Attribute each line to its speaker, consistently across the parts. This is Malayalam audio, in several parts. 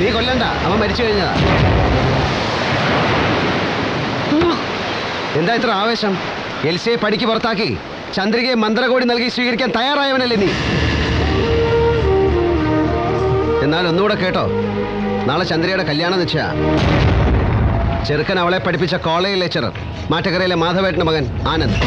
Speaker 1: നീ കൊല്ലണ്ട, അവൻ മരിച്ചു കഴിഞ്ഞതാ. എന്താ ഇത്ര ആവേശം? എൽസിയെ പടിക്ക് പുറത്താക്കി ചന്ദ്രികയെ മന്ത്രകോടി നൽകി സ്വീകരിക്കാൻ തയ്യാറായവനല്ലേ നീ? എന്നാൽ ഒന്നുകൂടെ കേട്ടോ, നാളെ ചന്ദ്രയുടെ കല്യാണം നിശ്ചയ. ചെറുക്കൻ അവളെ പഠിപ്പിച്ച കോളേജ് ലെക്ചറർ, മാറ്റക്കരയിലെ മാധവേട്ടന്റെ മകൻ ആനന്ദ്.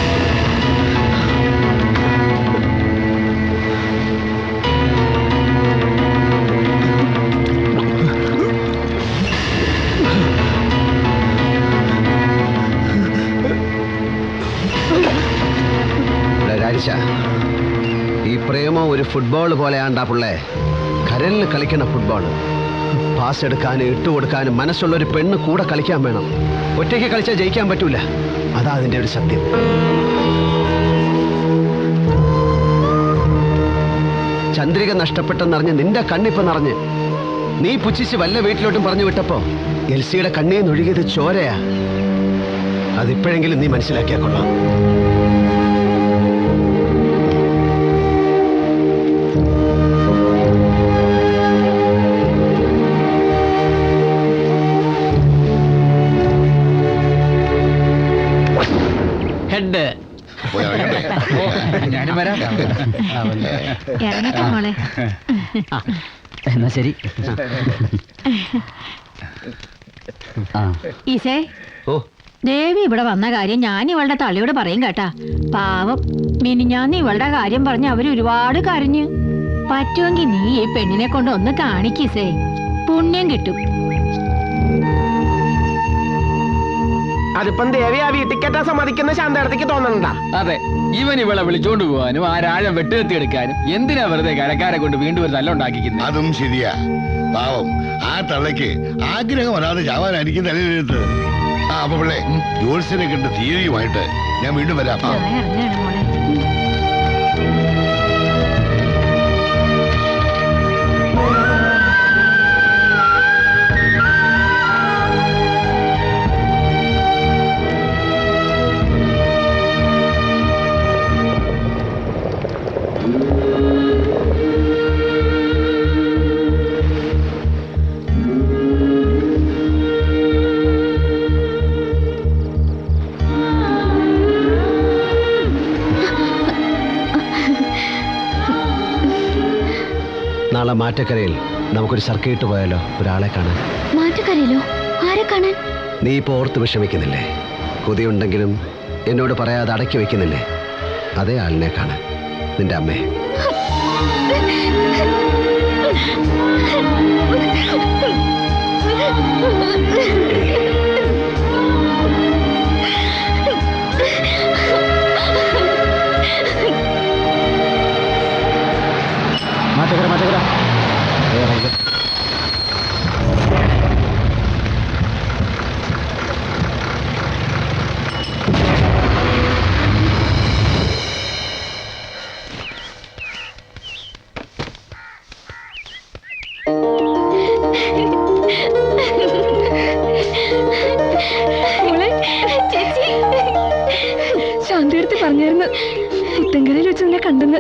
Speaker 1: ഈ പ്രേമം ഒരു ഫുട്ബോൾ പോലെയാണ്ടാ പുള്ളേ. കരലിൽ കളിക്കുന്ന ഫുട്ബോൾ. പാസ് എടുക്കാനും ഇട്ടുകൊടുക്കാനും മനസ്സുള്ളൊരു പെണ്ണ് കൂടെ കളിക്കാൻ വേണം. ഒറ്റയ്ക്ക് കളിച്ചാൽ ജയിക്കാൻ പറ്റൂല. അതാ അതിൻ്റെ ഒരു സത്യം. ചന്ദ്രിക നഷ്ടപ്പെട്ടെന്നറിഞ്ഞ് നിന്റെ കണ്ണിപ്പം നിറഞ്ഞ് നീ പുച്ഛിച്ച് വല്ല വീട്ടിലോട്ടും പറഞ്ഞു വിട്ടപ്പോ എൽസിയുടെ കണ്ണീന്ന് ഒഴുകിയത് ചോരയാ. അതിപ്പോഴെങ്കിലും നീ മനസ്സിലാക്കിയാ കൊള്ളാം.
Speaker 2: എന്നാ ശരി.
Speaker 3: ഈസേ, ദേവി ഇവിടെ വന്ന കാര്യം ഞാൻ ഇവളുടെ തള്ളിയോട് പറയും കേട്ടാ. പാവം മിനിഞ്ഞാന്ന് ഇവളുടെ കാര്യം പറഞ്ഞ് അവര് ഒരുപാട് കരഞ്ഞു. പറ്റുമെങ്കിൽ നീ ഈ പെണ്ണിനെ കൊണ്ട് ഒന്ന് കാണിക്കീസേ, പുണ്യം കിട്ടും.
Speaker 4: അതിപ്പം ദേവി ആ വീട്ടിൽ കെട്ടാൻ സമ്മതിക്കുന്ന ശാന്തടത്തേക്ക് തോന്നണ്ടാ?
Speaker 5: അതെ, ഇവൻ ഇവളെ വിളിച്ചോണ്ട് പോകാനും ആ രാഴം വെട്ടുകത്തി എടുക്കാനും എന്തിനാ വെറുതെ കരക്കാരെ കൊണ്ട് വീണ്ടും ഒരു തല്ലുണ്ടാക്കിക്കുന്നത്?
Speaker 6: അതും ശരിയാ. പാവം ആ തള്ളയ്ക്ക് ആഗ്രഹം വരാതെ ചാവാനായിരിക്കും തലയിലെടുത്ത്. ആ അപ്പൊ പിള്ളേ, ജോത്സ്യനെ കണ്ട് തീരുമായിട്ട് ഞാൻ വീണ്ടും വരാം.
Speaker 1: നാളെ മാറ്റക്കരയിൽ നമുക്കൊരു സർക്കിട്ട് പോയാലോ, ഒരാളെ കാണാൻ.
Speaker 7: മാറ്റക്കരയിലോ? ആരെ കാണാൻ?
Speaker 1: നീ ഇപ്പോൾ ഓർത്ത് വിഷമിക്കുന്നില്ലേ? കൊതിയുണ്ടെങ്കിലും എന്നോട് പറയാതെ അടക്കി വെക്കുന്നില്ലേ? അതേ ആളിനെ കാണാൻ, നിന്റെ അമ്മയെ.
Speaker 7: ശാന്തടുത്ത് പറഞ്ഞായിരുന്നു പുത്തൻകരയിൽ വെച്ച് നിന്നെ കണ്ടെന്ന്.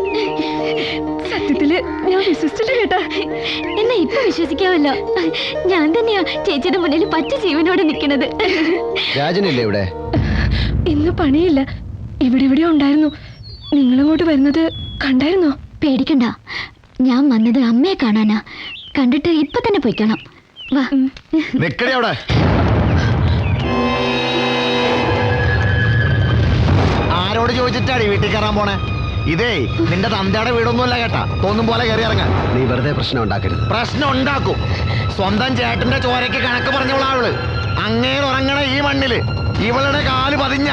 Speaker 7: സത്യത്തില് ഞാൻ വിശ്വസിച്ചിട്ട് കേട്ടാ.
Speaker 8: എന്നാ ഇപ്പൊ വിശ്വസിക്കാമല്ലോ. ഞാൻ തന്നെയാ ചേച്ചിയുടെ മുന്നിൽ പച്ച ജീവനോടെ നിൽക്കുന്നത്.
Speaker 1: രാജനല്ലേ ഇവിടെ?
Speaker 7: ഇന്ന് പണിയില്ല, ഇവിടെ ഉണ്ടായിരുന്നു. നിങ്ങളിങ്ങോട്ട് വരുന്നത് കണ്ടായിരുന്നോ?
Speaker 8: പേടിക്കണ്ട, ഞാൻ വന്നത് അമ്മയെ കാണാനാ. കണ്ടിട്ട് ഇപ്പൊ തന്നെ പോയിക്കണം. വാ.
Speaker 6: നിക്കടി അവിടെ.
Speaker 4: ആരോട് ചോദിച്ചിട്ടാണ് വീട്ടിൽ കയറാൻ പോണേ? ഇതേ നിന്റെ തന്തയുടെ വീടൊന്നുമല്ല കേട്ടാ, തോന്നും പോലെ കയറി ഇറങ്ങാൻ.
Speaker 1: നീ വെറുതെ പ്രശ്നം ഉണ്ടാക്കരുത്.
Speaker 4: പ്രശ്നം ഉണ്ടാക്കും. സ്വന്തം ചേട്ടന്റെ ചോരയ്ക്ക് കണക്ക് പറഞ്ഞവളാവള്. അങ്ങേര് ഉറങ്ങണ ഈ മണ്ണില് ഇവളുടെ കാല് പതിഞ്ഞ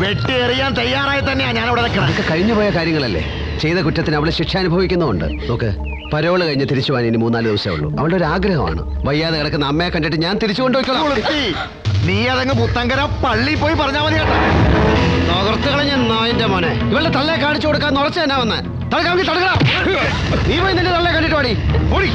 Speaker 4: വെട്ടിയെറിയാൻ തയ്യാറായി തന്നെയാ ഞാൻ ഇവിടെ നിൽക്കണം.
Speaker 1: അതൊക്കെ കഴിഞ്ഞുപോയ കാര്യങ്ങളല്ലേ. ചെയ്ത കുറ്റത്തിന് അവള് ശിക്ഷ അനുഭവിക്കുന്നുണ്ട്. നോക്ക്, പരോള് കഴിഞ്ഞ് തിരിച്ചു പോകാൻ ഇനി 3-4 ദിവസമേ ഉള്ളൂ. അവളുടെ ഒരു ആഗ്രഹമാണ്. വയ്യാതെ കിടക്കുന്ന അമ്മയെ കണ്ടിട്ട് ഞാൻ തിരിച്ചു കൊണ്ടുപോയിക്കോളാം.
Speaker 4: നീ അതങ്ങ് പുത്തങ്കര പള്ളി പോയി പറഞ്ഞാൽ മതി കേട്ടോ.
Speaker 1: തകർത്തുകളഞ്ഞ നായിന്റെ മോനെ, ഇവളുടെ തള്ളയെ കാണിച്ചു കൊടുക്കാൻ ഉറച്ചു തന്നെ വന്ന് തടക്കാമെങ്കിൽ തടക്കണം. നീ പോയി നിന്റെ തള്ളയെ കണ്ടിട്ട് പാടി ഓടി.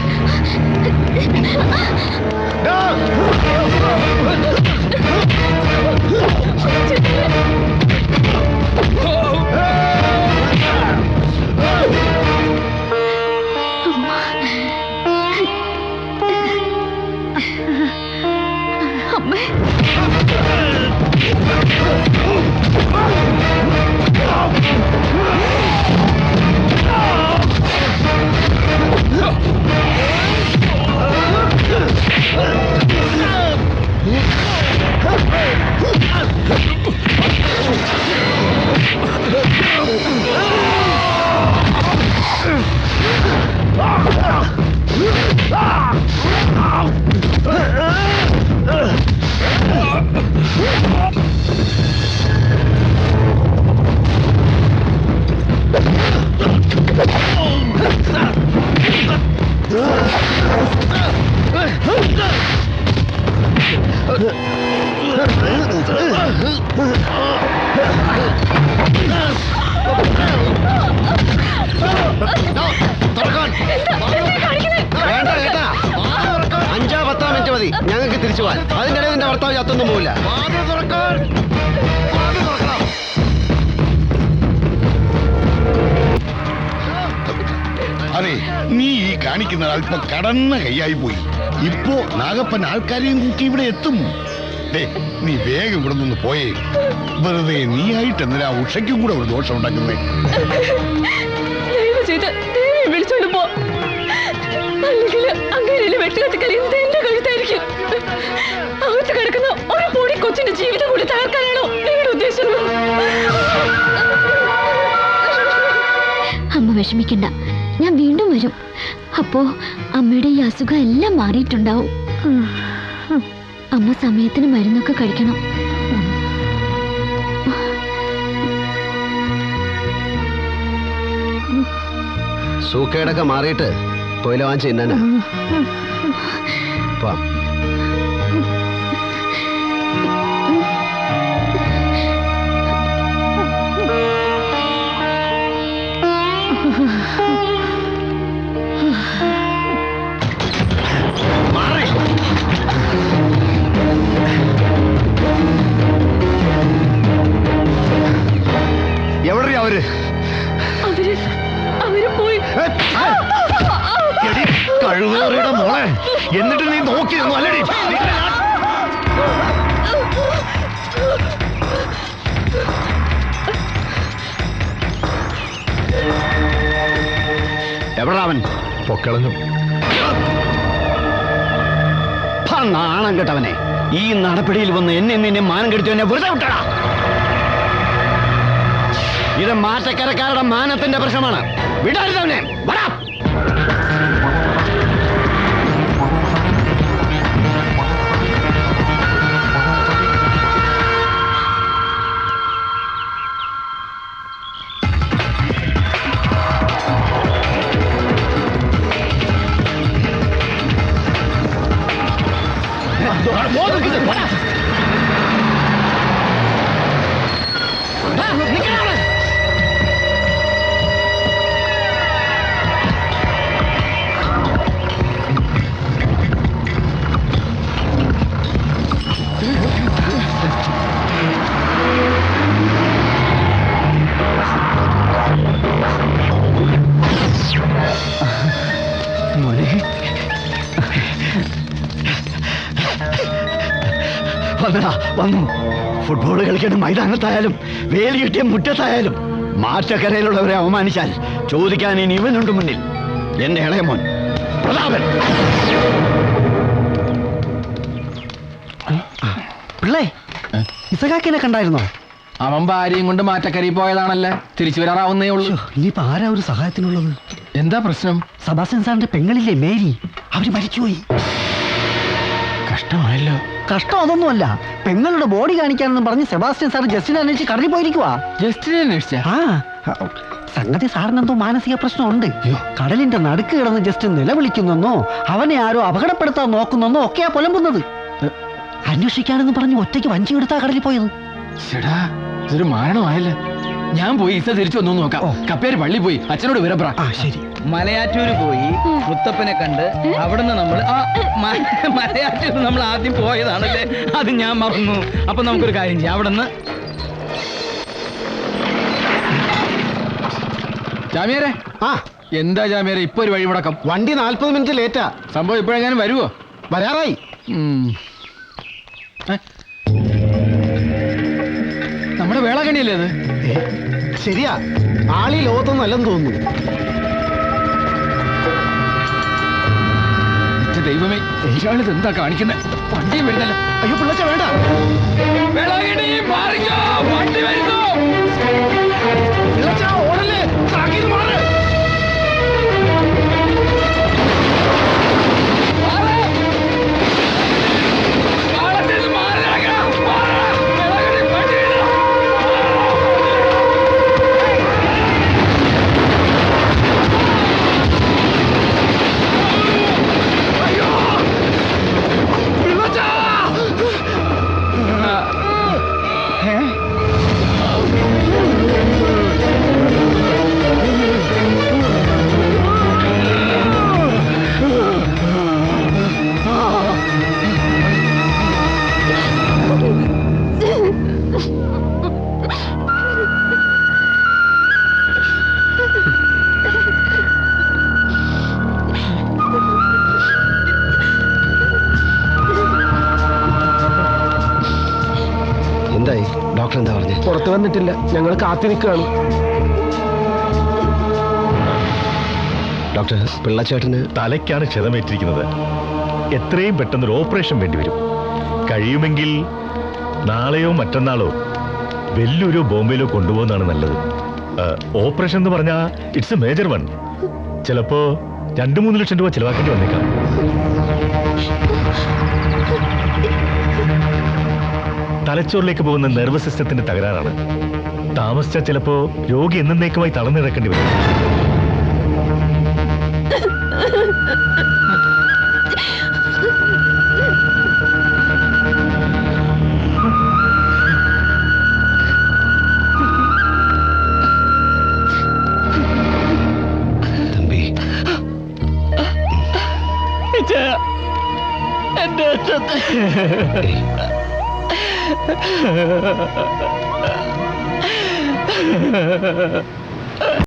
Speaker 4: തുറക്കാൻ.
Speaker 1: വേണ്ട ചേട്ടാ, 5-10 മിനിറ്റ് മതി ഞങ്ങൾക്ക് തിരിച്ചു പോവാൻ. അതിന്റെ ഇടയിൽ നിന്റെ ഭർത്താവ് ചത്തൊന്നും പോവില്ല.
Speaker 4: വാതിൽ തുറക്കാൻ. വാതിൽ തുറക്കണം.
Speaker 6: അതെ, നീ ഈ കാണിക്കുന്നത് അല്പം കടന്ന കൈയായി പോയി. ഇപ്പോ നാഗപ്പൻ ആൾക്കാരെയും കൂട്ടി ഇവിടെ എത്തും. ദേ, നീ വേഗം ഇവിടെ നിന്ന് പോയേ. വെറുതെ നീ ആയിട്ട് എന്തിനാ ഉഷയ്ക്കും കൂടെ ഒരു ദോഷം ഉണ്ടാക്കുന്നേ?
Speaker 7: ദയവ് ചെയ്ത് ദേവിയെ വിളിച്ചോണ്ട് പോ. അല്ലെങ്കിൽ അങ്ങനെ വെട്ടുകത്തിക്കരിയുന്നത് എന്റെ കഴുത്തായിരിക്കും. അകത്ത് കിടക്കുന്ന ഒരു പൊടി കൊച്ചിന്റെ ജീവിതം കൂടി തകർക്കാനാണോ നിങ്ങളുടെ ഉദ്ദേശം?
Speaker 8: അമ്മ വിഷമിക്കണ്ട, ഞാൻ വീണ്ടും വരും. അപ്പോ അമ്മയുടെ ഈ അസുഖം എല്ലാം മാറിയിട്ടുണ്ടാവും. അമ്മ സമയത്തിന് മരുന്നൊക്കെ കഴിക്കണം.
Speaker 1: സൂക്കേടൊക്കെ മാറിയിട്ട് പോയില്ല വാങ്ങിച്ച് തിന്നാനാ. പോവാം. എവിടെ അവര്?
Speaker 7: അവര് പോയി.
Speaker 4: എടി, കഴിവേറിയുടെ മോളെ, എന്നിട്ട് നീ നോക്കി നിന്നു അല്ലടി?
Speaker 1: എവിടാ അവൻ?
Speaker 4: പൊക്കളഞ്ഞു.
Speaker 1: നാണം കേട്ടവനെ, ഈ നടപടിയിൽ വന്ന് എന്നെ നിന്നെ മാനം കെടുത്തവനെ വെറുതെ വിട്ടടാ. ഇത് മാറ്റക്കരക്കാരുടെ മാനത്തിന്റെ പ്രശ്നമാണ്. വിടരുതവനെ. വടാ. വന്നടാ, വന്നു. ഫുട്ബോൾ കളിക്കുന്ന മൈതാനത്തായാലും വേലി കിട്ടിയ മുറ്റത്തായാലും മാറ്റക്കരയിലുള്ളവരെ അവമാനിച്ചാൽ ചോദിക്കാൻ ഇനി ഇവനുണ്ട് മുന്നിൽ. എന്റെ ഇളയമോൻ പ്രതാപൻ.
Speaker 2: പിള്ളേ, ഇസഹാക്കിനെ കണ്ടായിരുന്നോ?
Speaker 5: അവൻ ഭാര്യയും കൊണ്ട് മാറ്റക്കരി പോയതാണല്ലേ, തിരിച്ചു വരാറാവുന്നേ ഉള്ളൂ.
Speaker 2: ഇനിയിപ്പോ ആരാ ഒരു സഹായത്തിനുള്ളത്?
Speaker 5: എന്താ പ്രശ്നം?
Speaker 2: സബാസ്റ്റ്യൻ സാറിന്റെ പെങ്ങളില്ലേ മേരി, അവര് മരിച്ചുപോയി.
Speaker 5: കഷ്ടമായല്ലോ.
Speaker 2: കഷ്ടം അതൊന്നുമല്ല, പെങ്ങളുടെ ബോഡി കാണിക്കാനെന്ന് പറഞ്ഞ് സെബാസ്റ്റ്യൻ സാർ ജസ്റ്റിനെ അന്വേഷിച്ച് കടലിൽ പോയിരിക്കുവാ.
Speaker 5: ജസ്റ്റിനെ അന്വേഷിച്ച?
Speaker 2: ആ, സംഗതി സാറിന് എന്തോ മാനസിക പ്രശ്നമുണ്ട്. കടലിന്റെ നടുക്ക് കിടന്ന് ജസ്റ്റ് നിലവിളിക്കുന്നെന്നോ അവനെ ആരോ അപകടപ്പെടുത്താൻ നോക്കുന്നെന്നോ ഒക്കെയാ പുലമ്പുന്നത്. അന്വേഷിക്കാനെന്ന് പറഞ്ഞ് ഒറ്റയ്ക്ക് വഞ്ചി എടുത്താ കടലിൽ പോയത്.
Speaker 5: ചേടാ, ഇതൊരു മാരണമായല്ലേ. ഞാൻ പോയി ഇസ തിരിച്ചു വന്നു നോക്കാം. കപ്പേര് പള്ളി പോയി അച്ഛനോട് വിവരം പറ.
Speaker 2: ശരി.
Speaker 9: മലയാറ്റൂര് പോയി മുത്തപ്പനെ കണ്ട് അവിടുന്ന് നമ്മൾ മലയാറ്റൂര് നമ്മൾ ആദ്യം പോയതാണല്ലേ, അത് ഞാൻ മറന്നു. അപ്പൊ നമുക്കൊരു കാര്യം ചെയ്യാം, അവിടുന്ന്
Speaker 5: ജാമ്യാരെ. എന്താ ജാമ്യാരെ ഇപ്പൊ ഒരു വഴിമുടക്കം?
Speaker 1: വണ്ടി 40 മിനിറ്റ് ലേറ്റാ.
Speaker 5: സംഭവം ഇപ്പോഴെങ്ങാനും വരുവോ?
Speaker 1: വരാറായി.
Speaker 5: നമ്മുടെ വേളാങ്കണ്ണിയല്ലേ അത്?
Speaker 1: ശരിയാ, ആളീ ലോകത്തൊന്നും അല്ലെന്ന് തോന്നുന്നു.
Speaker 5: ദൈവമേ, ഇയാളിത് എന്താ കാണിക്കുന്നത്? വണ്ടിയും വരുന്നല്ലോ.
Speaker 1: അയ്യോ പിള്ളച്ച വേണ്ട.
Speaker 5: വേളാങ്കണ്ണി മാറിക്കോ, വണ്ടി വരുന്നു.
Speaker 1: പിള്ളച്ച ഓടല്ലേ, താക്കീത് മാറ്. ഡോക്ടർ എന്താ പറഞ്ഞു?
Speaker 10: പുറത്തു വന്നിട്ടില്ല, ഞങ്ങൾ കാത്തു നിൽക്കുകയാണ്.
Speaker 1: ഡോക്ടർ, പിള്ളച്ചേട്ടന്
Speaker 11: തലയ്ക്കാണ് ക്ഷതമേറ്റിരിക്കുന്നത്. എത്രയും പെട്ടെന്നൊരു ഓപ്പറേഷൻ വേണ്ടിവരും. കഴിയുമെങ്കിൽ നാളെയോ മറ്റന്നാളോ വെല്ലൂരോ ബോംബെയിലോ കൊണ്ടുപോകുന്നതാണ് നല്ലത്. ഓപ്പറേഷൻ എന്ന് പറഞ്ഞാൽ ഇറ്റ്സ് എ മേജർ വൺ. ചിലപ്പോ 2-3 ലക്ഷം രൂപ ചിലവാക്കേണ്ടി വന്നേക്കാം. തലച്ചോറിലേക്ക് പോകുന്ന നെർവസ് സിസ്റ്റത്തിന്റെ തകരാറാണ്. താമസിച്ചാൽ ചിലപ്പോ രോഗി എന്നേക്കുമായി തളർന്നിടക്കേണ്ടി വരും.
Speaker 1: തമ്പി,
Speaker 9: എന്റെ
Speaker 1: ഏയ്,